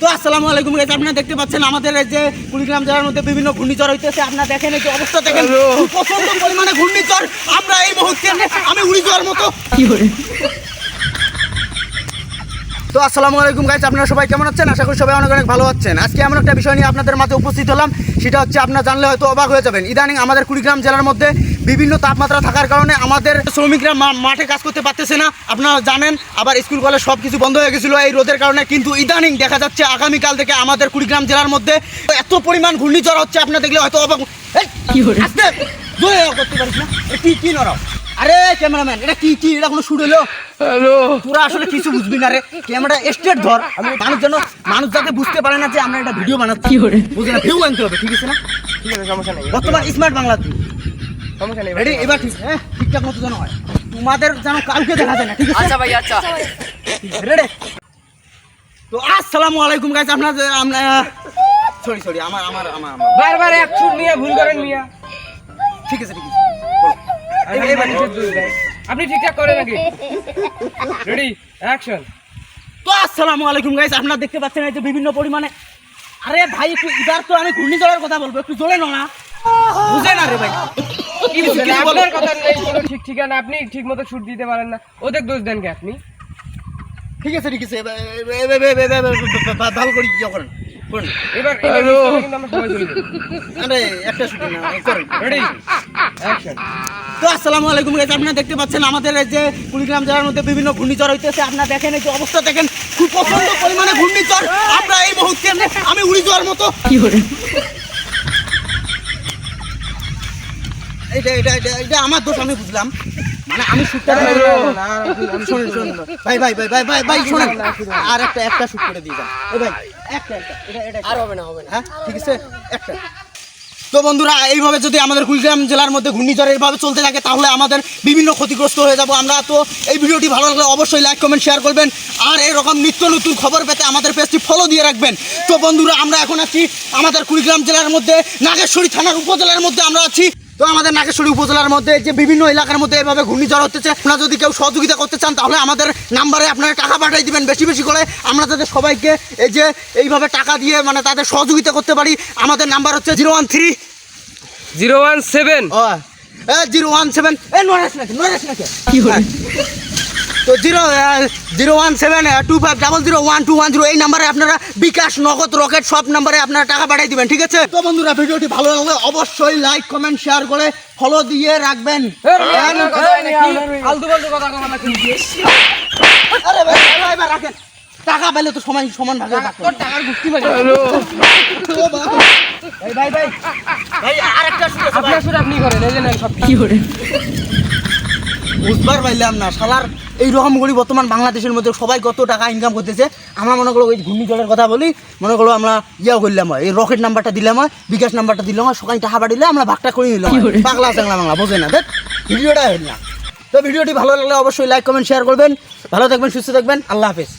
তো আসসালামু আলাইকুম গাইস, আপনারা দেখতে পাচ্ছেন আমাদের এই যে কুড়িগ্রাম জেলার মধ্যে বিভিন্ন ঘূর্ণিঝড় হইতেছে। আপনারা দেখেন এই যে অবস্থা দেখেন, প্রচন্ড পরিমাণে ঘূর্ণিঝড়। আমরা এই মুহূর্তে আমি উড়ে যাওয়ার মতো কি করে। তো আসসালামু আলাইকুম গাইস, আপনারা সবাই কেমন আছেন? আশা করি সবাই অনেক অনেক ভালো আছেন। আজকে এমন একটা বিষয় নিয়ে আপনাদের মাঝে উপস্থিত হলাম, সেটা হচ্ছে আপনারা জানলে হয়তো অবাক হয়ে যাবেন। ইদানিং আমাদের কুড়িগ্রাম জেলার মধ্যে বিভিন্ন তাপমাত্রা থাকার কারণে আমাদের শ্রমিকরা মাঠে কাজ করতে পারতেছে না, আপনারা জানেন। আবার স্কুল কলেজ সব কিছু বন্ধ হয়ে গেছিলো এই রোদের কারণে। কিন্তু ইদানিং দেখা যাচ্ছে আগামীকাল থেকে আমাদের কুড়িগ্রাম জেলার মধ্যে এত পরিমাণ ঘূর্ণিঝড় হচ্ছে, আপনারা দেখলে হয়তো অবাক করতে পারিস না। কি নড়াও? আরে ক্যামেরাম্যান, এটা কি এটা কোনো শুট হলো? হ্যালো, তোরা আসলে কিছু বুঝবি না রে। ক্যামেরা স্ট্রেট ধর, আমি মানুষ যাতে বুঝতে পারে না যে আমরা একটা ভিডিও বানাচ্ছি। বুঝে না, ভিউ আনতে হবে, ঠিক আছে না? ঠিক আছে, সমস্যা নেই। বর্তমান স্মার্ট বাংলা সমস্যা নেই। রেডি? এবার ঠিক, হ্যাঁ, ঠিকঠাক মতো যেন হয়। তোমাদের যেন কাউকে দেখা যায় না, ঠিক আছে? আচ্ছা ভাই, আচ্ছা রেডি। তো আসসালামু আলাইকুম গাইস, আমরা সরি আমার বারবার এক শুট নিয়ে ভুল করেন মিয়া। ঠিক আছে আপনি ঠিকঠাক করেন নাকি? Ready, action. তো আসসালামু আলাইকুম গাইস, আপনারা দেখতে পাচ্ছেন এই যে বিভিন্ন পরিমাণে। আরে ভাই, একটু ইদার তো আমি ঘূর্ণিঝড়ের কথা বলবো, একটু জোরে না বুঝে না রে ভাই। কি বুঝলেন? আপনার কথা নেই কোনো ঠিক ঠিকানা, আপনি ঠিক মতো শুট দিতে পারেন না, ওদের দোষ দেন কে আপনি? ঠিক আছে ভালো করি কি করেন এবার কিন্তু আমরা সবাই চলে যাবো। আরে একটা শুটিং না করেন। Ready, action. তো আসসালামু আলাইকুম গাইস, আপনারা দেখতে পাচ্ছেন আমাদের এই যে কুড়িগ্রাম জেলার মধ্যে বিভিন্ন ঘূর্ণিঝড় হইতেছে। আপনারা দেখেন এই যে অবস্থা দেখেন, খুব প্রচন্ড পরিমাণে ঘূর্ণিঝড়। আমরা এই মুহূর্তে আমি উড়ে যাওয়ার মতো কি করে। এটা আমার দোষ, আমি বুঝলাম। মানে আমি শুটটা শোনেন ভাই শোনেন, আর একটা শুট করে দিয়ে যান। ও ভাই একটা আর হবে না হ্যাঁ, ঠিক আছে একটা। তো বন্ধুরা, এইভাবে যদি আমাদের কুড়িগ্রাম জেলার মধ্যে ঘূর্ণিঝড় এইভাবে চলতে থাকে তাহলে আমাদের বিভিন্ন ক্ষতিগ্রস্ত হয়ে যাব আমরা। তো এই ভিডিওটি ভালো লাগলে অবশ্যই লাইক কমেন্ট শেয়ার করবেন, আর এরকম নিত্য নতুন খবর পেতে আমাদের পেজটি ফলো দিয়ে রাখবেন। তো বন্ধুরা, আমরা এখন আছি আমাদের কুড়িগ্রাম জেলার মধ্যে নাগেশ্বরী থানার উপজেলার মধ্যে আমরা আছি। তো আমাদের নাগেশ্বরী উপজেলার মধ্যে যে বিভিন্ন এলাকার মধ্যে এভাবে ঘূর্ণিঝড় হতেছে, আপনারা যদি কেউ সহযোগিতা করতে চান তাহলে আমাদের নাম্বারে আপনারা টাকা পাঠিয়ে দিবেন বেশি বেশি করে। আমরা তাদের সবাইকে এই যে এইভাবে টাকা দিয়ে মানে তাদের সহযোগিতা করতে পারি। আমাদের নাম্বার হচ্ছে 013 017 017 কি হয়। তো 01725001210 এই নাম্বারে আপনারা বিকাশ, নগদ, রকেট সব নাম্বারে আপনারা টাকা পাঠিয়ে দিবেন, ঠিক আছে? তো বন্ধুরা, ভিডিওটি ভালো লাগলে অবশ্যই লাইক কমেন্ট শেয়ার করে ফলো দিয়ে রাখবেন। আরে ভাই রাখেন, টাকা পেলে তো সমান ভাগে টাকার গুষ্টি ভাই আরেকটা আপনি করেন, এই যে নেন সব কি করে। বুঝবার পাইলাম না শালার এইরকম করি বর্তমান বাংলাদেশের মধ্যে সবাই কত টাকা ইনকাম করতেছে। আমরা মনে করো ওই ঘূর্ণিঝড়ের কথা বলি, মনে করো আমরা ইয়া করলাম হয়, এই রকেট নাম্বারটা দিলাম হয়, বিকাশ নাম্বারটা দিলাম হয়, সকাল টাকা পাঠিয়ে আমরা ভাগটা করে নিলাম। পাগলা চাংলা বাংলা বোঝে না, দেখ ভিডিওটা হইল না। তো ভিডিওটি ভালো লাগলে অবশ্যই লাইক কমেন্ট শেয়ার করবেন। ভালো থাকবেন, সুস্থ থাকবেন, আল্লাহ হাফেজ।